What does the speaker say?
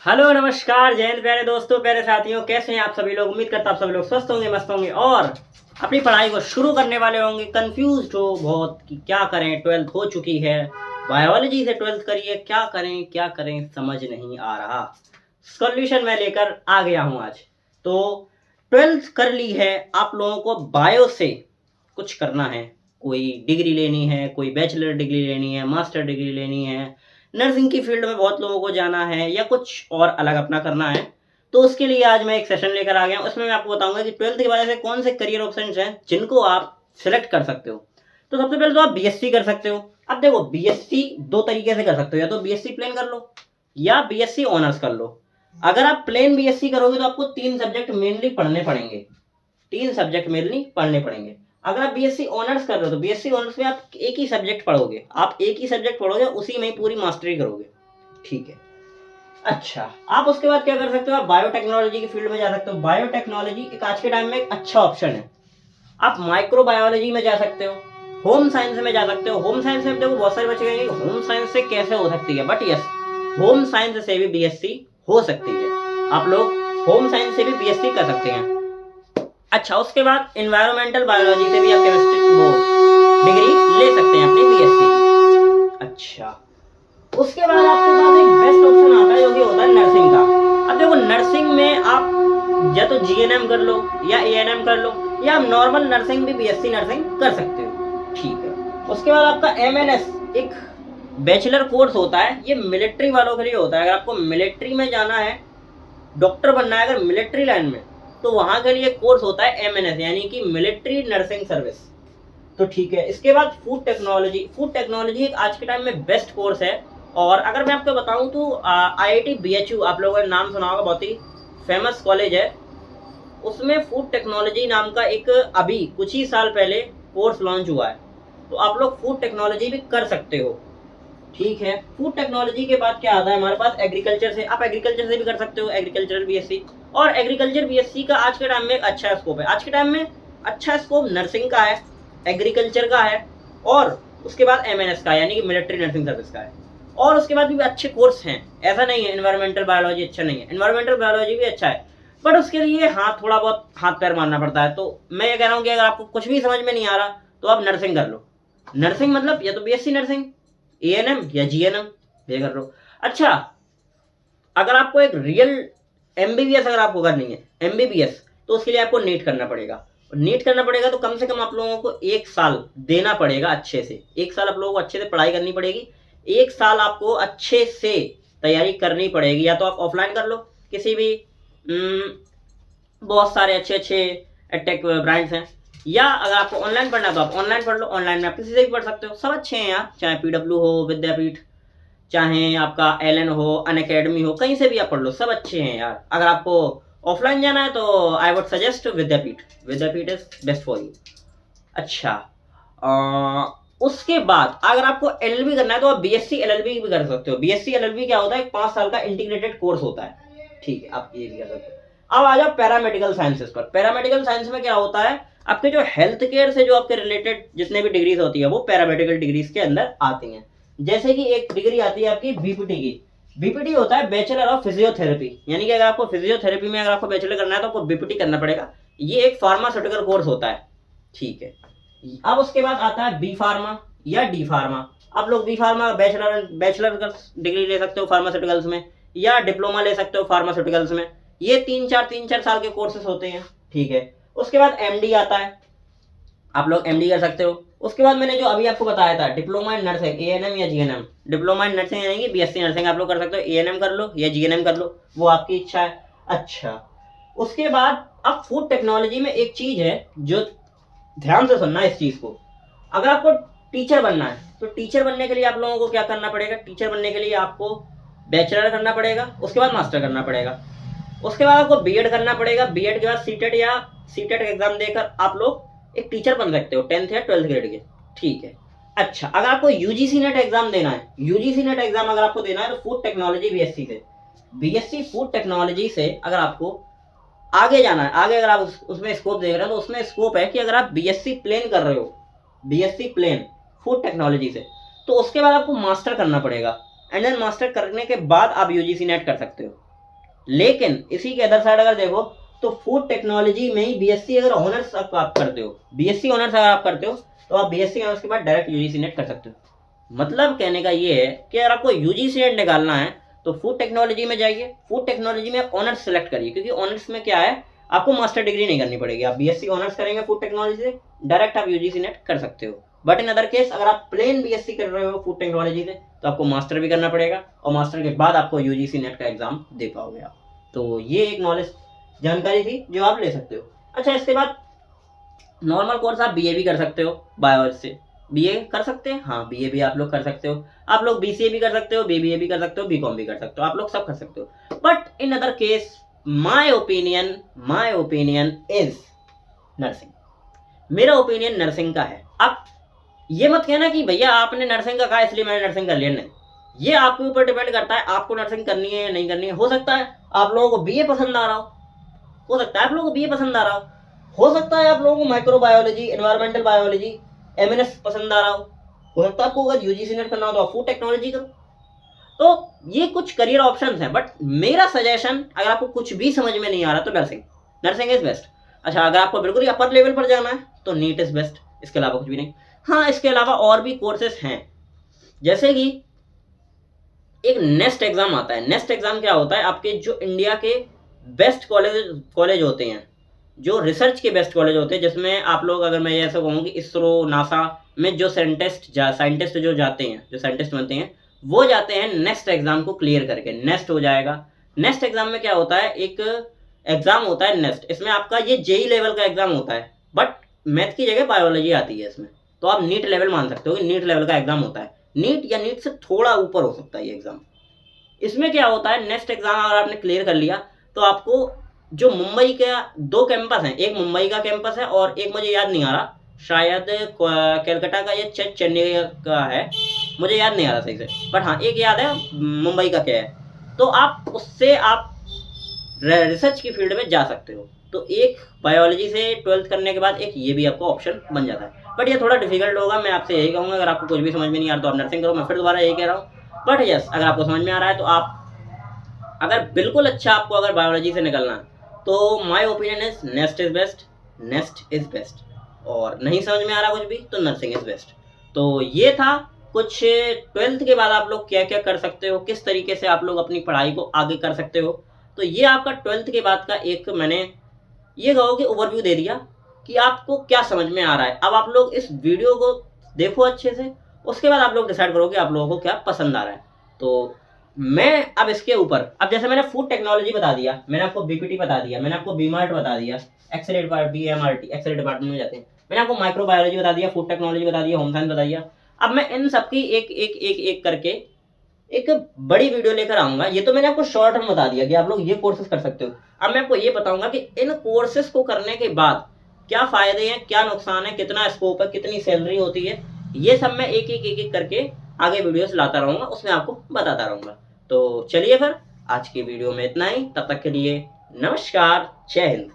Hello नमस्कार जय हिंद प्यारे दोस्तों प्यारे साथियों, कैसे हैं आप सभी लोग। उम्मीद करता हूं आप सभी लोग स्वस्थ होंगे, मस्त होंगे और अपनी पढ़ाई को शुरू करने वाले होंगे। कंफ्यूज हो बहुत कि क्या करें, ट्वेल्थ हो चुकी है, बायोलॉजी से ट्वेल्थ करिए, क्या करें समझ नहीं आ रहा। सॉल्यूशन मैं लेकर आ गया हूं आज। तो ट्वेल्थ कर ली है, आप लोगों को बायो से कुछ करना है, कोई डिग्री लेनी है, कोई बैचलर डिग्री लेनी है, मास्टर डिग्री लेनी है, नर्सिंग की फील्ड में बहुत लोगों को जाना है या कुछ और अलग अपना करना है। तो उसके लिए आज मैं एक सेशन लेकर आ गया हूँ। उसमें मैं आपको बताऊंगा कि ट्वेल्थ के बाद ऐसे कौन से करियर ऑप्शंस हैं जिनको आप सिलेक्ट कर सकते हो। तो सबसे पहले तो आप बीएससी कर सकते हो। अब देखो, बीएससी दो तरीके से कर सकते हो, या तो बीएससी प्लेन कर लो या बीएससी ऑनर्स कर लो। अगर आप प्लेन बीएससी करोगे तो आपको तीन सब्जेक्ट मेनली पढ़ने पड़ेंगे, अगर आप बीएससी ऑनर्स कर रहे हो तो बीएससी ऑनर्स में आप एक ही सब्जेक्ट पढ़ोगे, उसी में ही पूरी मास्टरी करोगे। ठीक है। अच्छा, आप उसके बाद क्या कर सकते हो, आप बायोटेक्नोलॉजी की फील्ड में जा सकते हो। बायोटेक्नोलॉजी एक आज के टाइम में एक अच्छा ऑप्शन है। आप माइक्रोबायोलॉजी में जा सकते हो, होम साइंस में जा सकते हो। होम साइंस में देखो बहुत सारे बच्चे कहेंगे होम साइंस से कैसे हो सकती है, बट यस, होम साइंस से भी बीएससी हो सकती है। आप लोग होम साइंस से भी बीएससी कर सकते हैं। अच्छा, उसके बाद एनवायरमेंटल बायोलॉजी से भी आप केमिस्ट्री वो डिग्री ले सकते हैं अपनी बीएससी। अच्छा, उसके बाद आपके पास एक बेस्ट ऑप्शन आता है जो कि होता है नर्सिंग का। अब देखो, नर्सिंग में आप या तो जीएनएम कर लो या एएनएम कर लो, या आप नॉर्मल नर्सिंग भी बीएससी नर्सिंग कर सकते हो। ठीक है। उसके बाद आपका एमएनएस एक बैचलर कोर्स होता है, ये मिलिट्री वालों के लिए होता है। अगर आपको मिलिट्री में जाना है, डॉक्टर बनना है अगर मिलिट्री लाइन में, तो वहां के लिए कोर्स होता है एमएनएस, यानी कि मिलिट्री नर्सिंग सर्विस। तो ठीक है। इसके बाद फूड टेक्नोलॉजी एक आज के टाइम में बेस्ट कोर्स है। और अगर मैं आपको बताऊं तो आईआईटी बीएचयू, आप लोगों ने नाम सुना होगा, बहुत ही फेमस कॉलेज है। उसमें फूड टेक्नोलॉजी नाम का एक अभी कुछ ही साल पहले कोर्स लॉन्च हुआ है। तो आप लोग फूड टेक्नोलॉजी भी कर सकते हो। ठीक है। फूड टेक्नोलॉजी के बाद क्या आता है हमारे पास, एग्रीकल्चर से। आप एग्रीकल्चर से भी कर सकते हो, एग्रीकल्चरल बीएससी। और एग्रीकल्चर बीएससी का आज के टाइम में एक अच्छा स्कोप है। आज के टाइम में अच्छा स्कोप नर्सिंग का है, एग्रीकल्चर का है, और उसके बाद एमएनएस का यानी कि मिलिट्री नर्सिंग सर्विस का है। और उसके बाद भी अच्छे कोर्स हैं, ऐसा नहीं है एनवायरमेंटल बायोलॉजी अच्छा नहीं है, एनवायरमेंटल बायोलॉजी भी अच्छा है, बट उसके लिए थोड़ा बहुत हाथ पैर मारना पड़ता है। तो मैं ये कह रहा हूँ कि अगर आपको कुछ भी समझ में नहीं आ रहा तो आप नर्सिंग कर लो। नर्सिंग मतलब या तो बीएससी नर्सिंग, एएनएम या जीएनएम, ये कर लो। अच्छा, अगर आपको एक रियल एमबीबीएस अगर आपको करनी है, एमबीबीएस, तो उसके लिए आपको नीट करना पड़ेगा। नीट करना पड़ेगा तो कम से कम आप लोगों को एक साल देना पड़ेगा अच्छे से। एक साल आप लोगों को अच्छे से पढ़ाई करनी पड़ेगी, एक साल आपको अच्छे से तैयारी करनी पड़ेगी। या तो आप ऑफलाइन कर लो, किसी भी बहुत सारे अच्छे अच्छे टेक ब्रांड्स हैं, या अगर आपको ऑनलाइन पढ़ना है तो आप ऑनलाइन पढ़ लो। ऑनलाइन में आप किसी से भी पढ़ सकते हो, सब अच्छे हैं यार, चाहे पीडब्ल्यू हो, विद्यापीठ, चाहे आपका एलन हो, अन अकेडमी हो, कहीं से भी आप पढ़ लो, सब अच्छे हैं यार। अगर आपको ऑफलाइन जाना है तो I would suggest Vidyapeeth, Vidyapeeth is best for you. अच्छा, उसके बाद अगर आपको एलएलबी करना है तो आप बीएससी एलएलबी भी कर सकते हो। बीएससी एलएलबी क्या होता है, 5 साल का इंटीग्रेटेड कोर्स होता है। ठीक है, आप ये भी कर सकते हो। अब आ जाओ पैरामेडिकल साइंसेस पर। पैरामेडिकल साइंस में क्या होता है, आपके जो हेल्थ केयर से जो आपके रिलेटेड जितने भी डिग्रीज होती है वो पैरामेडिकल डिग्रीज के अंदर आती हैं। जैसे कि एक डिग्री आती है आपकी बीपीटी की। बीपीटी होता है बैचलर ऑफ फिजियोथेरेपी, यानी कि अगर आपको फिजियोथेरेपी में अगर आपको बैचलर करना है तो आपको बीपीटी करना पड़ेगा। ये एक फार्मास्यूटिकल कोर्स होता है। ठीक है। अब उसके बाद आता है बी फार्मा या डी फार्मा। आप लोग बी फार्मा बैचलर बैचलर का डिग्री ले सकते हो फार्मास्यूटिकल्स में, या डिप्लोमा ले सकते हो फार्मास्यूटिकल्स में। ये तीन चार साल के कोर्सेज होते हैं। ठीक है। उसके बाद एमडी आता है, आप लोग एमडी कर सकते हो। उसके बाद मैंने जो अभी आपको बताया था डिप्लोमा इन नर्सिंग, एएनएम या जीएनएम। डिप्लोमा इन नर्सिंग यानी कि बीएससी नर्सिंग आप लोग कर सकते हो, एएनएम कर लो या जीएनएम कर लो, वो आपकी इच्छा है। अच्छा, उसके बाद अब फूड टेक्नोलॉजी में एक चीज है जो ध्यान से सुनना इस चीज को। अगर आपको टीचर बनना है तो टीचर बनने के लिए आप लोगों को क्या करना पड़ेगा, टीचर बनने के लिए आपको बैचलर करना पड़ेगा, उसके बाद मास्टर करना पड़ेगा, उसके बाद आपको बीएड करना पड़ेगा। बीएड के बाद सीटेट या सीटेट एग्जाम देकर आप लोग एक टीचर बन सकते हो 10th या 12th ग्रेड के। ठीक है। अच्छा, अगर आपको यूजीसी नेट एग्जाम देना है, यूजीसी नेट एग्जाम अगर आपको देना है तो फूड टेक्नोलॉजी बीएससी से, बीएससी फूड टेक्नोलॉजी से अगर आपको आगे जाना है, आगे अगर आप उसमें स्कोप देख रहे हो तो उसमें स्कोप है कि अगर आप बीएससी प्लेन कर रहे हो, बीएससी प्लेन फूड टेक्नोलॉजी से, तो उसके बाद आपको मास्टर करना पड़ेगा। एंड देन मास्टर करने के बाद आप यूजीसी नेट कर सकते हो। लेकिन इसी के अदर साइड अगर देखो तो फूड टेक्नोलॉजी में ही बीएससी अगर ऑनर्स आप करते हो, बीएससी ऑनर्स अगर आप करते हो तो आप बीएससी ऑनर्स के बाद डायरेक्ट यूजीसी नेट कर सकते हो। मतलब कहने का ये है कि अगर आपको यूजीसी नेट निकालना है तो फूड टेक्नोलॉजी में जाइए, फूड टेक्नोलॉजी में आप ऑनर्स सेलेक्ट करिए, क्योंकि ऑनर्स में क्या है आपको मास्टर डिग्री नहीं करनी पड़ेगी। आप बीएससी ऑनर्स करेंगे फूड टेक्नोलॉजी से, डायरेक्ट आप यूजीसी नेट कर सकते हो। बट इन अदर केस अगर आप प्लेन बीएससी कर रहे हो फूड टेक्नोलॉजी से तो आपको मास्टर भी करना पड़ेगा, और मास्टर के बाद आपको यूजीसी नेट का एग्जाम दे पाओगे आप। तो ये एक नॉलेज जानकारी थी जो आप ले सकते हो। अच्छा, इसके बाद नॉर्मल कोर्स आप बीए भी कर सकते हो बायो से, बीए कर सकते हैं, हाँ बीए भी आप लोग कर सकते हो, आप लोग बीसीए भी कर सकते हो, बीबीए भी कर सकते हो, बीकॉम भी कर सकते हो, आप लोग सब कर सकते हो। But in other case my opinion is nursing. मेरा ओपिनियन नर्सिंग का है। आप ये मत कहना कि भैया आपने नर्सिंग का कहा इसलिए मैंने नर्सिंग कर लिया, नहीं, ये आपके ऊपर डिपेंड करता है आपको नर्सिंग करनी है या नहीं करनी है। हो सकता है आप लोगों को बीए पसंद आ रहा हो सकता है आप लोगों को बीए पसंद आ रहा हो सकता है आप लोगों को माइक्रोबायोलॉजी, एनवायरमेंटल बायोलॉजी, एमएनएस पसंद आ रहा हो सकता है आपको अगर यूजीसी नेट करना हो तो आप फूड टेक्नोलॉजी करो। तो ये कुछ करियर ऑप्शंस हैं, बट मेरा सजेशन अगर आपको कुछ भी समझ में नहीं आ रहा तो नर्सिंग इज बेस्ट। अच्छा, अगर आपको बिल्कुल ही अपर लेवल पर जाना है तो नीट इज बेस्ट, इसके अलावा कुछ भी नहीं। हाँ, इसके अलावा और भी कोर्सेस हैं, जैसे कि एक नेस्ट एग्जाम आता है। नेस्ट एग्जाम क्या होता है, आपके जो इंडिया के बेस्ट कॉलेज होते हैं, जो रिसर्च के बेस्ट कॉलेज होते हैं, जिसमें आप लोग, अगर मैं ऐसा कहूँ कि इसरो, नासा में जो साइंटिस्ट जो जाते हैं, जो साइंटिस्ट बनते हैं, वो जाते हैं नेक्स्ट एग्जाम को क्लियर करके। नेक्स्ट हो जाएगा। नेक्स्ट एग्जाम में क्या होता है, एक एग्जाम होता है नेक्स्ट, इसमें आपका ये जेई लेवल का एग्जाम होता है, बट मैथ की जगह बायोलॉजी आती है इसमें, तो आप नीट लेवल मान सकते हो कि नीट लेवल का एग्जाम होता है। नीट या नीट से थोड़ा ऊपर हो सकता है ये एग्जाम। इसमें क्या होता है, नेक्स्ट एग्जाम अगर आपने क्लियर कर लिया तो आपको जो मुंबई का 2 कैंपस हैं, एक मुंबई का कैंपस है और एक मुझे याद नहीं आ रहा, शायद कलकत्ता का या चेन्नई का है, मुझे याद नहीं आ रहा सही से, बट हाँ एक याद है मुंबई का क्या है। तो आप उससे आप रिसर्च की फील्ड में जा सकते हो। तो एक बायोलॉजी से 12th करने के बाद एक ये भी आपको ऑप्शन बन जाता है, बट ये थोड़ा डिफिकल्ट होगा। मैं आपसे यही कहूँगा, अगर आपको कुछ भी समझ में नहीं आ रहा तो आप नर्सिंग करो, मैं फिर दोबारा यही कह रहा हूँ। बट यस, अगर आपको समझ में आ रहा है तो आप, अगर बिल्कुल अच्छा आपको अगर बायोलॉजी से निकलना है तो my opinion is nest is best, और नहीं समझ में आ रहा कुछ भी तो नर्सिंग इज बेस्ट। तो ये था कुछ 12th के बाद आप लोग क्या क्या कर सकते हो, किस तरीके से आप लोग अपनी पढ़ाई को आगे कर सकते हो। तो ये आपका 12th के बाद का एक, मैंने ये कहो कि ओवरव्यू दे दिया कि आपको क्या समझ में आ रहा है। अब आप लोग इस वीडियो को देखो अच्छे से, उसके बाद आप लोग डिसाइड करो कि आप लोगों को क्या पसंद आ रहा है। तो मैं अब इसके ऊपर, अब जैसे मैंने फूड टेक्नोलॉजी बता दिया, मैंने आपको बीपीटी बता दिया, मैंने आपको बीमार्ट बता दिया, एक्सरे डिपार्टमेंट में जाते हैं, मैंने आपको माइक्रोबायोलॉजी बता दिया, फूड टेक्नोलॉजी बता दिया, होम साइंस बता दिया। अब मैं इन सबकी एक करके एक बड़ी वीडियो लेकर आऊंगा। ये तो मैंने आपको शॉर्ट में बता दिया कि आप लोग ये कोर्सेज कर सकते हो। अब मैं आपको ये बताऊंगा कि इन कोर्सेज को करने के बाद क्या फायदे हैं, क्या नुकसान है, कितना स्कोप है, कितनी सैलरी होती है, ये सब मैं एक करके आगे वीडियोस लाता रहूंगा, उसमें आपको बताता रहूंगा। तो चलिए फिर आज की वीडियो में इतना ही, तब तक के लिए नमस्कार, जय हिंद।